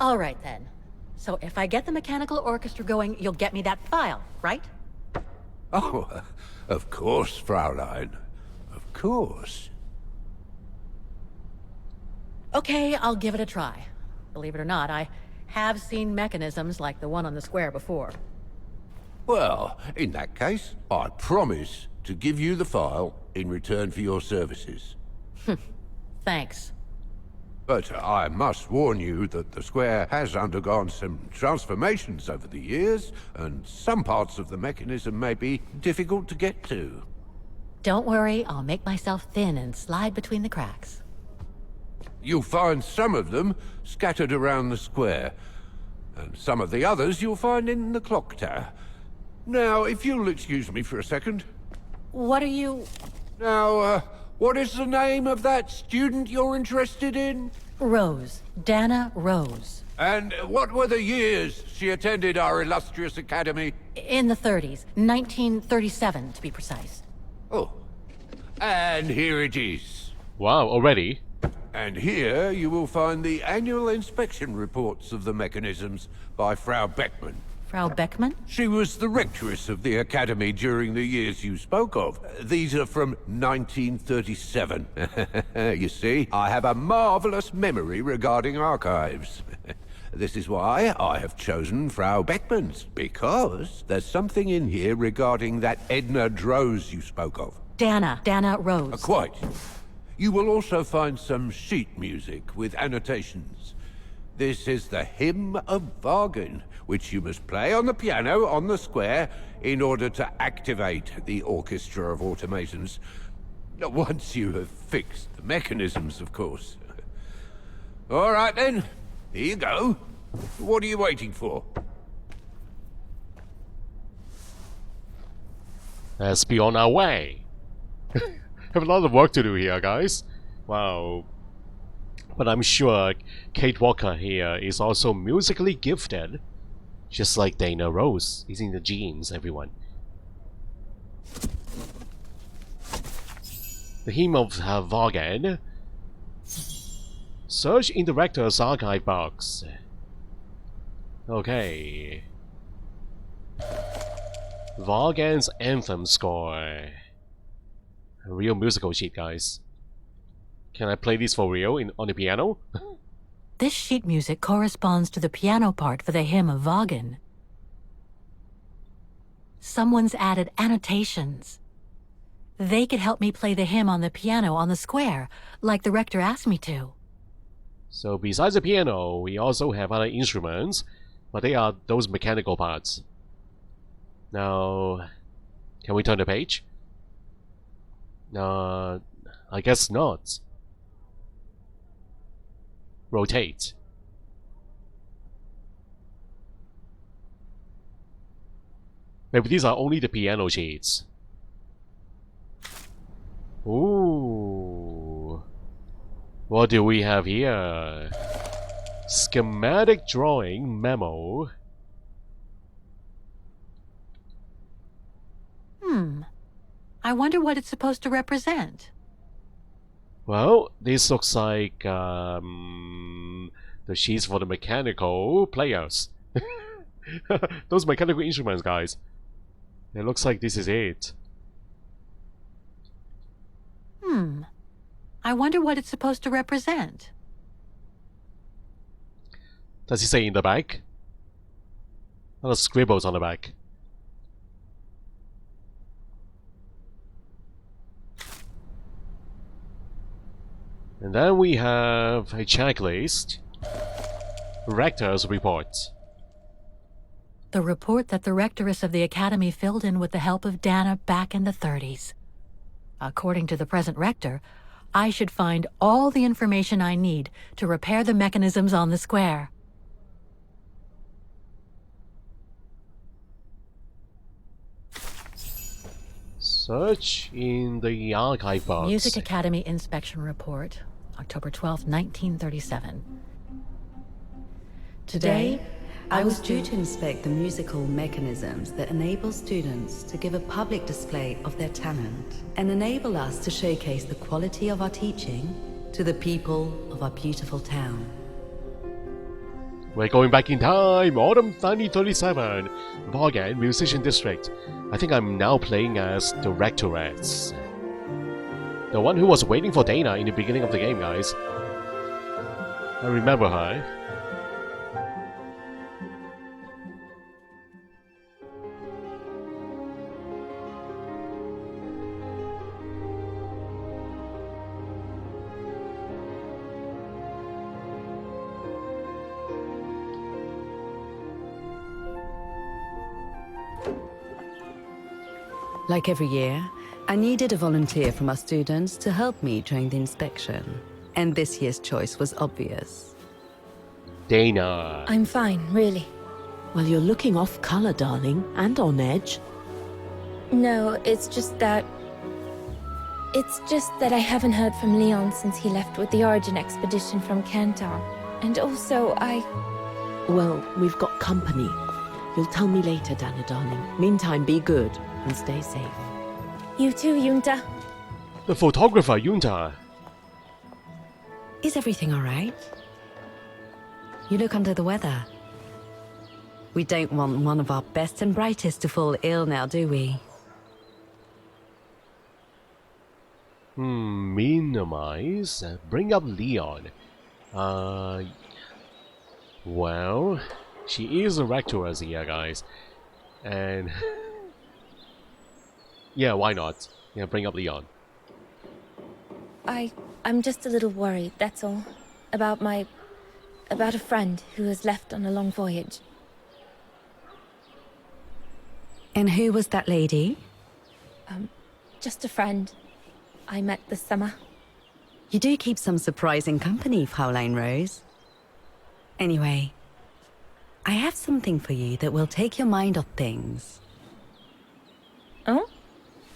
All right, then. So if I get the mechanical orchestra going, you'll get me that file, right? Oh, of course, Fraulein. Of course. Okay, I'll give it a try. Believe it or not, I have seen mechanisms like the one on the square before. Well, in that case, I promise to give you the file in return for your services. Thanks. But I must warn you that the square has undergone some transformations over the years, and some parts of the mechanism may be difficult to get to. Don't worry, I'll make myself thin and slide between the cracks. You'll find some of them scattered around the square, and some of the others you'll find in the clock tower. Now, if you'll excuse me for a second. What are you... Now, what is the name of that student you're interested in? Rose. Dana Rose. And what were the years she attended our illustrious academy? In the 30s. 1937, to be precise. Oh. And here it is. Wow, already? And here you will find the annual inspection reports of the mechanisms by Frau Beckmann. Frau Beckmann? She was the rectress of the academy during the years you spoke of. These are from 1937. You see, I have a marvelous memory regarding archives. This is why I have chosen Frau Beckmann's, because there's something in here regarding that Edna Droz you spoke of. Dana Rose. Quite. You will also find some sheet music with annotations. This is the Hymn of Wagen, which you must play on the piano on the square in order to activate the Orchestra of Automatons. Once you have fixed the mechanisms, of course. All right then, here you go. What are you waiting for? Let's be on our way. Have a lot of work to do here, guys. Wow. But I'm sure Kate Walker here is also musically gifted. Just like Dana Rose. It's in the genes, everyone. The Hymn of Wagen. Search in the Rector's archive box. Okay. Wagen's anthem score. A real musical sheet, guys. Can I play this for real on the piano? This sheet music corresponds to the piano part for the Hymn of Wagen. Someone's added annotations. They could help me play the hymn on the piano on the square, like the rector asked me to. So besides the piano, we also have other instruments, but they are those mechanical parts. Now, can we turn the page? I guess not. Rotate. Maybe these are only the piano sheets. Ooh. What do we have here? Schematic drawing memo. I wonder what it's supposed to represent. Well, this looks like the sheets for the mechanical players. Those mechanical instruments, guys. It looks like this is it. I wonder what it's supposed to represent. Does he say in the back? A lot of scribbles on the back. And then we have a checklist. Rector's report. The report that the rectoress of the academy filled in with the help of Dana back in the 30s. According to the present rector, I should find all the information I need to repair the mechanisms on the square. Search in the archive box. Music Academy Inspection Report, October 12, 1937. Today, I was due to inspect the musical mechanisms that enable students to give a public display of their talent and enable us to showcase the quality of our teaching to the people of our beautiful town. We're going back in time, autumn 1937, Vaughan Musician District. I think I'm now playing as the Rectorets. The one who was waiting for Dana in the beginning of the game, guys. I remember her. Like every year, I needed a volunteer from our students to help me during the inspection. And this year's choice was obvious. Dana. I'm fine, really. Well, you're looking off color, darling, and on edge. No, it's just that I haven't heard from Leon since he left with the Origin expedition from Kantar. And also, Well, we've got company. You'll tell me later, Dana, darling. Meantime, be good and stay safe. You too, Yunta. The photographer, Yunta. Is everything all right? You look under the weather. We don't want one of our best and brightest to fall ill now, do we? Minimize. Bring up Leon. Well, she is a Rectoress here, guys. And... yeah, why not? Yeah, bring up Leon. I'm just a little worried, that's all. About a friend who has left on a long voyage. And who was that lady? Just a friend I met this summer. You do keep some surprising company, Fraulein Rose. Anyway, I have something for you that will take your mind off things. Oh?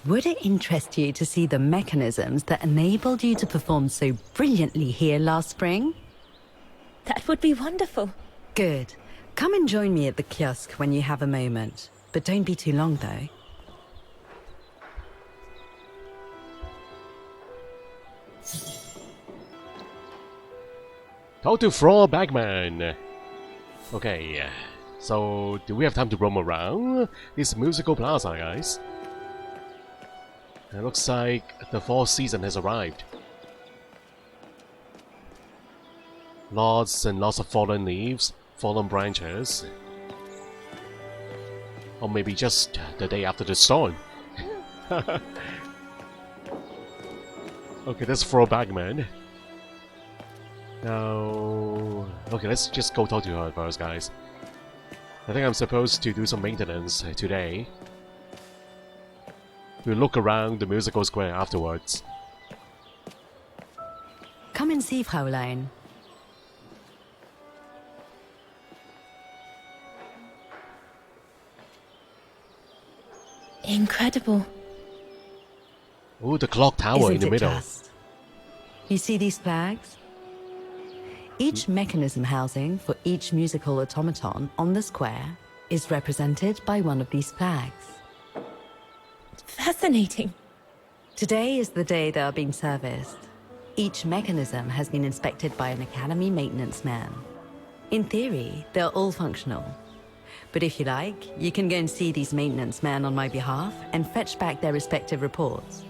Would it interest you to see the mechanisms that enabled you to perform so brilliantly here last spring? That would be wonderful. Good. Come and join me at the kiosk when you have a moment. But don't be too long, though. Talk to Frau Bagman. Okay, so do we have time to roam around this musical plaza, guys? It looks like the fall season has arrived. Lots and lots of fallen leaves, fallen branches. Or maybe just the day after the storm. Okay, that's Frau Bagman. Now... okay, let's just go talk to her first, guys. I think I'm supposed to do some maintenance today. We'll look around the musical square afterwards. Come and see, Fraulein. Incredible. Oh, the clock tower in the middle. Just? You see these flags? Each mechanism housing for each musical automaton on the square is represented by one of these flags. Fascinating. Today is the day they are being serviced. Each mechanism has been inspected by an Academy maintenance man. In theory, they're all functional. But if you like, you can go and see these maintenance men on my behalf and fetch back their respective reports.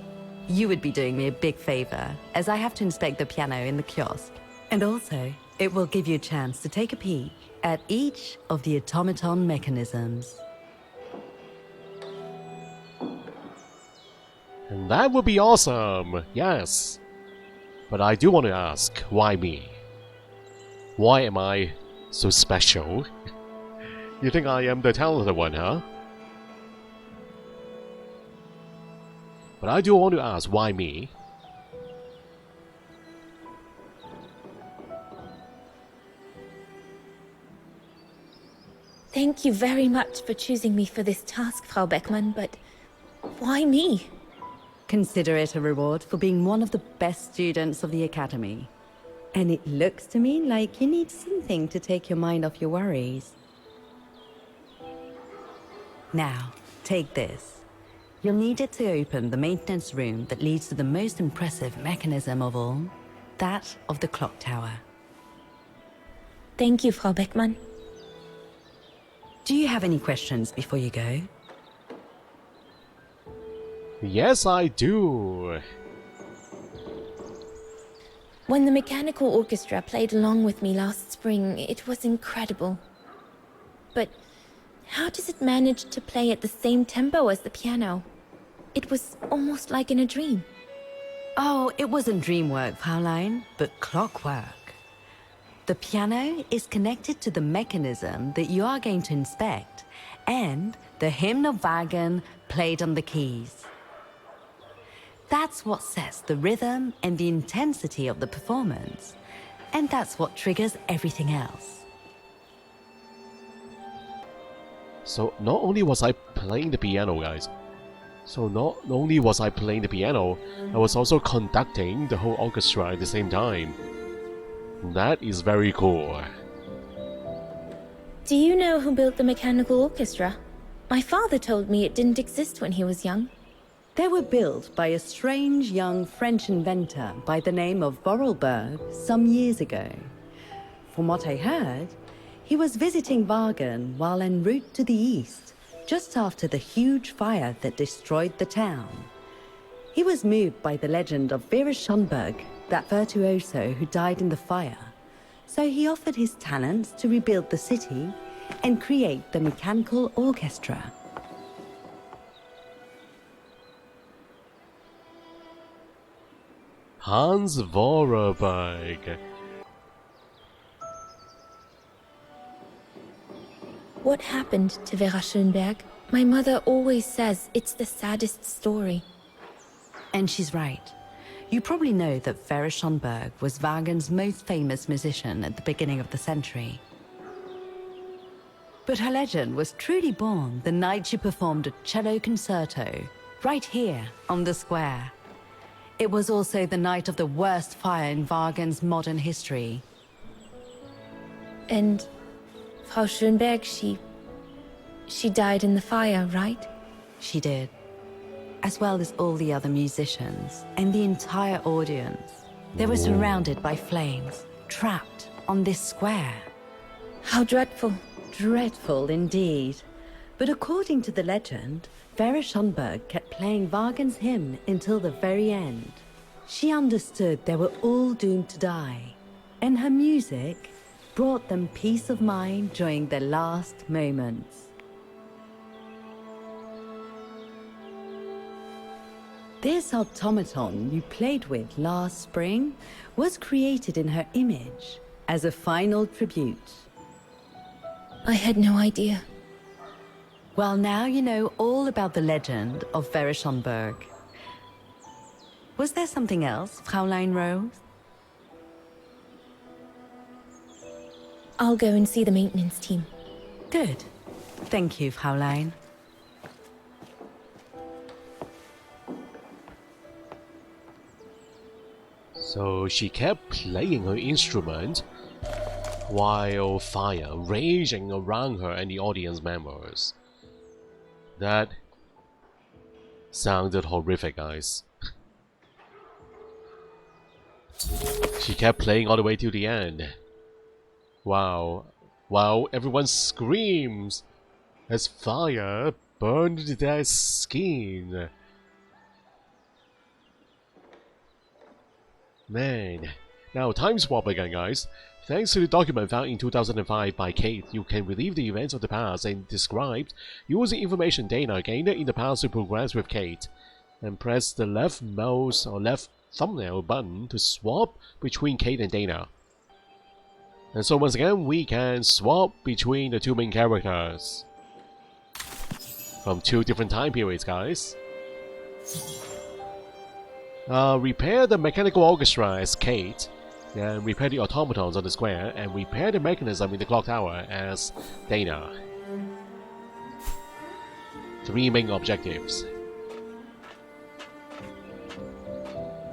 You would be doing me a big favor, as I have to inspect the piano in the kiosk. And also, it will give you a chance to take a peek at each of the automaton mechanisms. And that would be awesome, yes. But I do want to ask, why me? Why am I so special? You think I am the talented one, huh? But I do want to ask, why me? Thank you very much for choosing me for this task, Frau Beckmann, but why me? Consider it a reward for being one of the best students of the Academy. And it looks to me like you need something to take your mind off your worries. Now, take this. You'll need it to open the maintenance room that leads to the most impressive mechanism of all, that of the clock tower. Thank you, Frau Beckmann. Do you have any questions before you go? Yes, I do. When the mechanical orchestra played along with me last spring, it was incredible. But how does it manage to play at the same tempo as the piano? It was almost like in a dream. Oh, it wasn't dream work, Fraulein, but clockwork. The piano is connected to the mechanism that you are going to inspect, and the hymn of Wagen played on the keys. That's what sets the rhythm and the intensity of the performance, and that's what triggers everything else. So not only was I playing the piano, guys. So not only was I playing the piano, I was also conducting the whole orchestra at the same time. That is very cool. Do you know who built the mechanical orchestra? My father told me it didn't exist when he was young. They were built by a strange young French inventor by the name of Vorarlberg some years ago. From what I heard, he was visiting Wagen while en route to the east, just after the huge fire that destroyed the town. He was moved by the legend of Viras, that virtuoso who died in the fire, so he offered his talents to rebuild the city and create the mechanical orchestra. Hans Vorarlberg. What happened to Vera Schönberg? My mother always says it's the saddest story. And she's right. You probably know that Vera Schönberg was Wagen's most famous musician at the beginning of the century. But her legend was truly born the night she performed a cello concerto, right here on the square. It was also the night of the worst fire in Wagen's modern history. And Frau Schönberg, she died in the fire, right? She did. As well as all the other musicians and the entire audience. They were surrounded by flames, trapped on this square. How dreadful. Dreadful indeed. But according to the legend, Vera Schönberg kept playing Wagen's hymn until the very end. She understood they were all doomed to die, and her music brought them peace of mind during their last moments. This automaton you played with last spring was created in her image as a final tribute. I had no idea. Well, now you know all about the legend of Vera Schönberg. Was there something else, Fraulein Rose? I'll go and see the maintenance team. Good. Thank you, Fraulein. So she kept playing her instrument while fire raging around her and the audience members. That sounded horrific, guys. She kept playing all the way to the end. Wow. While everyone screams as fire burned their skin. Man. Now, time swap again, guys. Thanks to the document found in 2005 by Kate, you can relive the events of the past and described using information data gained in the past to progress with Kate. And press the left mouse or left thumbnail button to swap between Kate and Dana. And so once again, we can swap between the two main characters. From two different time periods, guys. Repair the mechanical orchestra as Kate, and repair the automatons on the square, and repair the mechanism in the clock tower as Dana. 3 main objectives.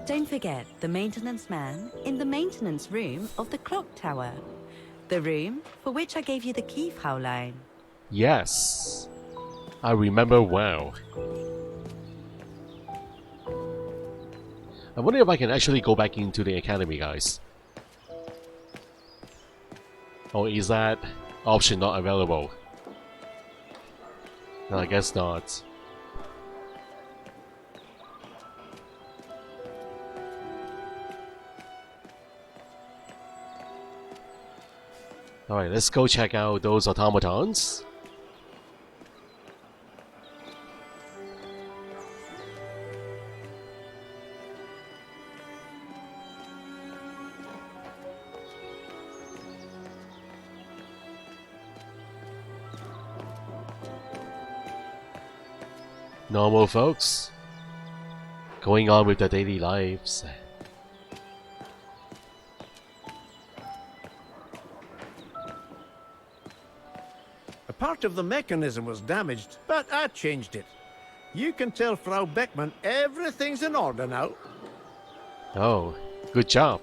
Don't forget the maintenance man in the maintenance room of the clock tower. The room for which I gave you the key, Fraulein. Yes, I remember well. I wonder if I can actually go back into the academy, guys. Or is that option not available? No, I guess not. Alright, let's go check out those automatons. Normal folks, going on with their daily lives. A part of the mechanism was damaged, but I changed it. You can tell Frau Beckman everything's in order now. Oh, good job.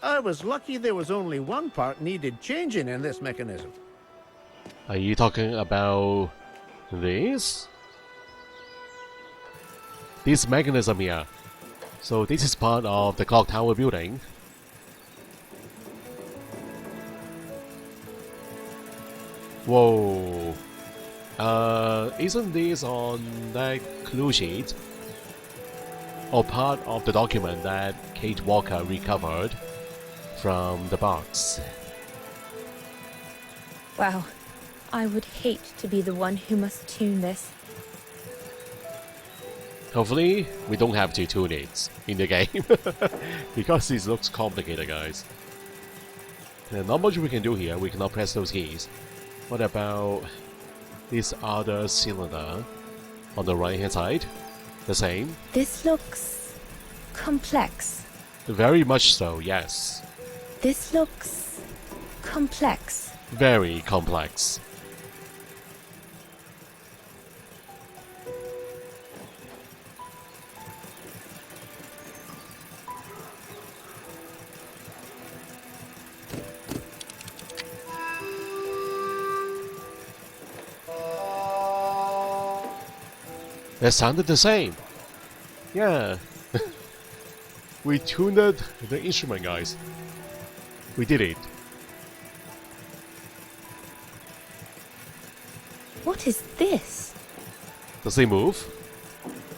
I was lucky there was only one part needed changing in this mechanism. Are you talking about this? This mechanism here. So this is part of the clock tower building. Whoa. Isn't this on that clue sheet? Or part of the document that Kate Walker recovered from the box? Wow. I would hate to be the one who must tune this. Hopefully, we don't have to tune it in the game. Because this looks complicated, guys. And not much we can do here, we cannot press those keys. What about this other cylinder on the right hand side? The same? This looks complex. Very much so, yes. This looks complex. Very complex. That sounded the same. Yeah. We tuned the instrument, guys. We did it. What is this? Does he move?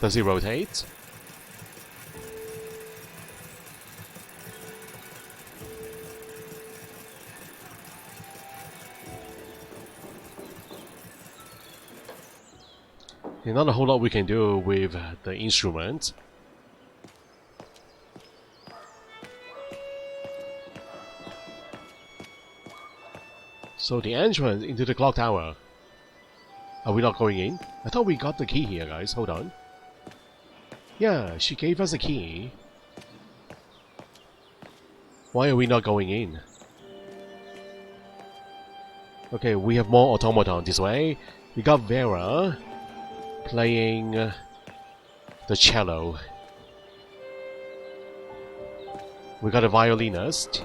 Does he rotate? There's not a whole lot we can do with the instrument. So the entrance into the clock tower. Are we not going in? I thought we got the key here, guys. Hold on. Yeah, she gave us a key. Why are we not going in? Okay, we have more automaton this way. We got Vera playing the cello. We got a violinist.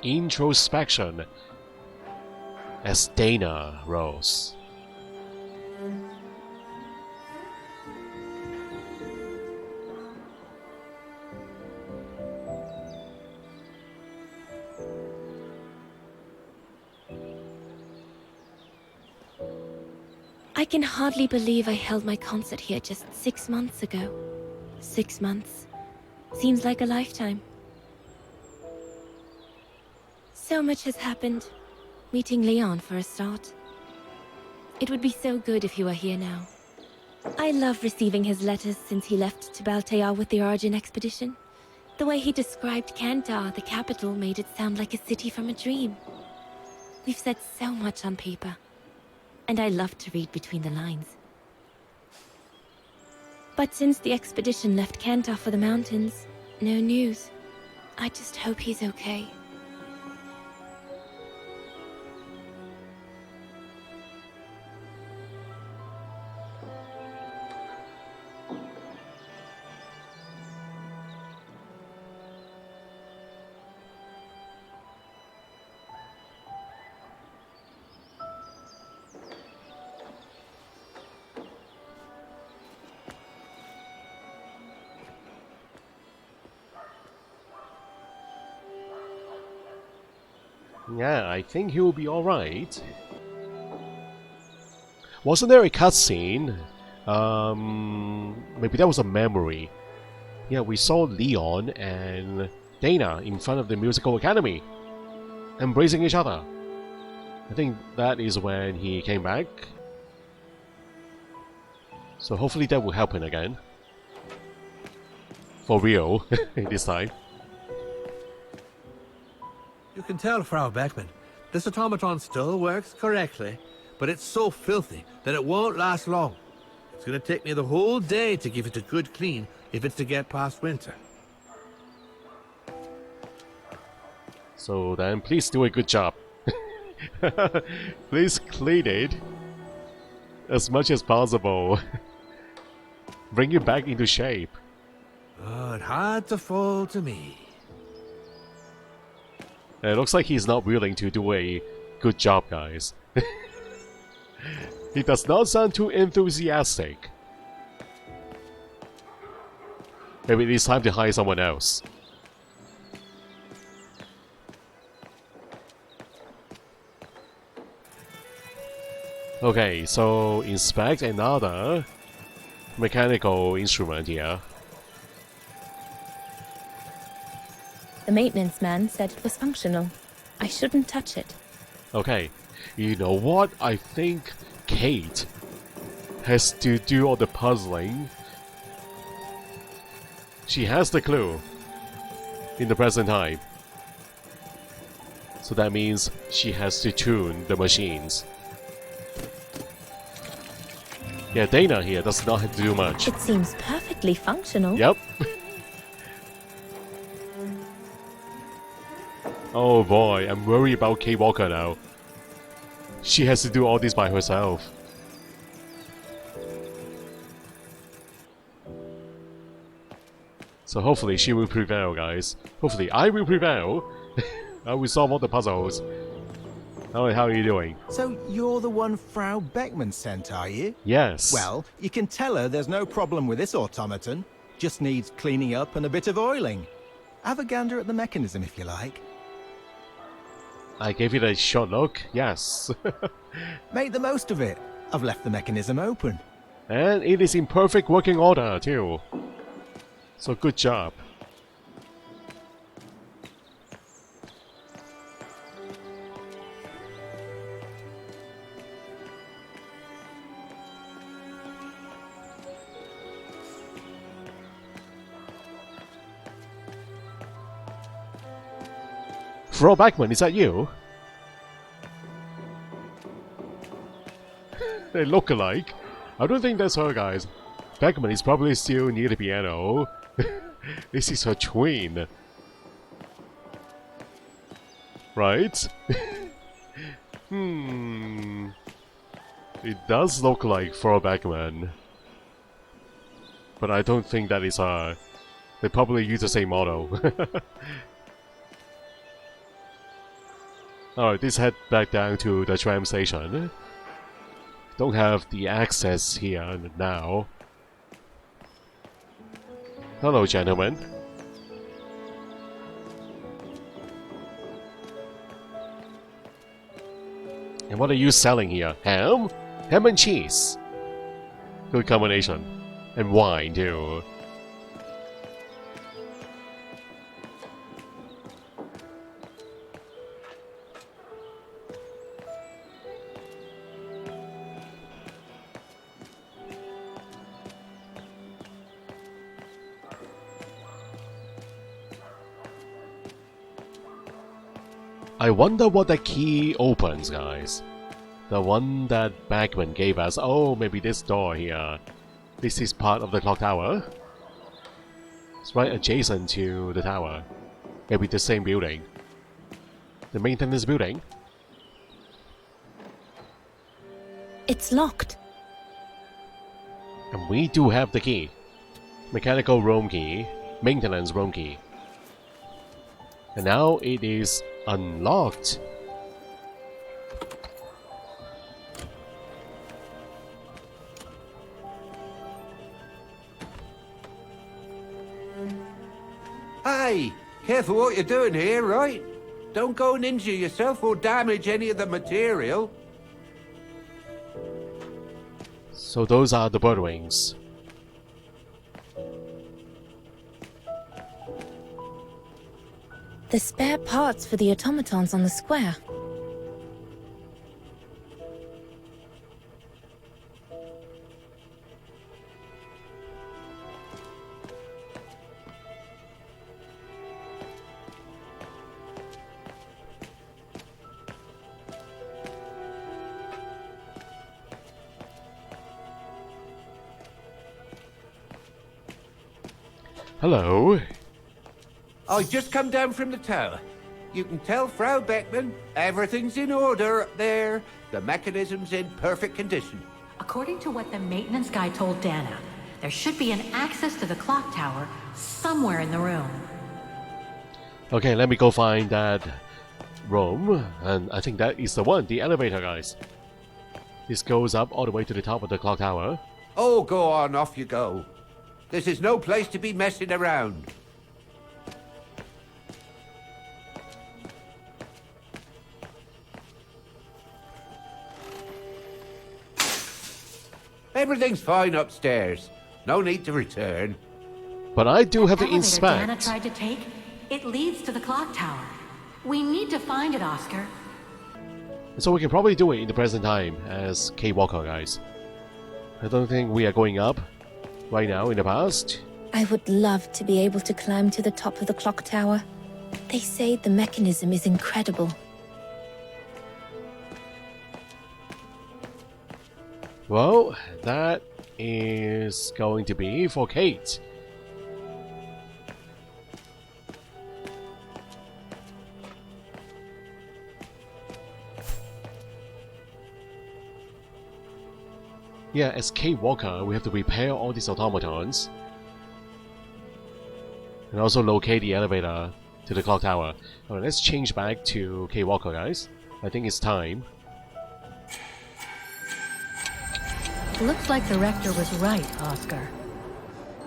Introspection as Dana Rose. I can hardly believe I held my concert here just 6 months ago. 6 months. Seems like a lifetime. So much has happened. Meeting Leon for a start. It would be so good if you were here now. I love receiving his letters since he left to Baltear with the Origin expedition. The way he described Kantar, the capital, made it sound like a city from a dream. We've said so much on paper. And I love to read between the lines. But since the expedition left Kantar for the mountains, no news. I just hope he's okay. Yeah, I think he will be alright. Wasn't there a cutscene? Maybe that was a memory. Yeah, we saw Leon and Dana in front of the musical academy, embracing each other. I think that is when he came back. So hopefully that will happen again. For real, this time. You can tell, Frau Beckman, this automaton still works correctly, but it's so filthy that it won't last long. It's going to take me the whole day to give it a good clean if it's to get past winter. So then, please do a good job. Please clean it as much as possible. Bring it back into shape. Oh, it had to fall to me. It looks like he's not willing to do a good job, guys. He does not sound too enthusiastic. Maybe it is time to hire someone else. Okay, so inspect another mechanical instrument here. The maintenance man said it was functional. I shouldn't touch it. Okay, you know what? I think Kate has to do all the puzzling. She has the clue in the present time. So that means she has to tune the machines. Yeah, Dana here does not have to do much. It seems perfectly functional. Yep. Oh boy, I'm worried about Kate Walker now. She has to do all this by herself. So hopefully she will prevail, guys. Hopefully I will prevail. I will solve all the puzzles. How are you doing? So you're the one Frau Beckman sent, are you? Yes. Well, you can tell her there's no problem with this automaton. Just needs cleaning up and a bit of oiling. Have a gander at the mechanism if you like. I gave it a short look, yes. Make the most of it. I've left the mechanism open. And it is in perfect working order, too. So good job. Frau Beckman, is that you? They look alike. I don't think that's her, guys. Beckman is probably still near the piano. This is her twin. Right? It does look like Frau Beckman. But I don't think that is her. They probably use the same model. Alright, let's head back down to the tram station. Don't have the access here now. Hello, gentlemen. And what are you selling here? Ham? Ham and cheese. Good combination. And wine, too. I wonder what the key opens, guys. The one that Beckman gave us. Oh, maybe this door here. This is part of the clock tower. It's right adjacent to the tower. Maybe the same building. The maintenance building. It's locked. And we do have the key. Mechanical room key. Maintenance room key. And now it is unlocked. Hey, careful what you're doing here, right? Don't go and injure yourself or damage any of the material. So those are the bird wings. The spare parts for the automatons on the square. Hello. I just come down from the tower. You can tell Frau Beckman everything's in order up there. The mechanism's in perfect condition. According to what the maintenance guy told Dana, there should be an access to the clock tower somewhere in the room. Okay, let me go find that room, and I think that is the one, the elevator, guys. This goes up all the way to the top of the clock tower. Oh, go on, off you go. This is no place to be messing around. Everything's fine upstairs. No need to return. But I do have to Elevator Dana inspect. tried to take, it leads to the clock tower. We need to find it, Oscar. So we can probably do it in the present time as Kate Walker, guys. I don't think we are going up right now in the past. I would love to be able to climb to the top of the clock tower. They say the mechanism is incredible. Well, that is going to be for Kate. Yeah, as Kate Walker, we have to repair all these automatons. And also locate the elevator to the clock tower. Alright, let's change back to Kate Walker, guys. I think it's time. Looks like the rector was right, Oscar.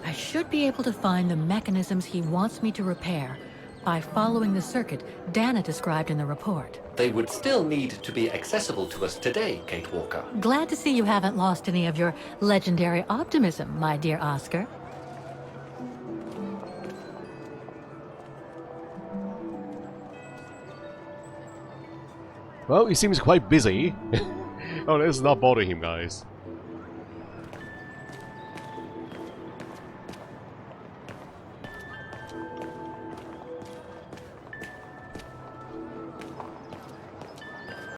I should be able to find the mechanisms he wants me to repair by following the circuit Dana described in the report. They would still need to be accessible to us today, Kate Walker. Glad to see you haven't lost any of your legendary optimism, my dear Oscar. Well, he seems quite busy. Oh, let's not bother him, guys.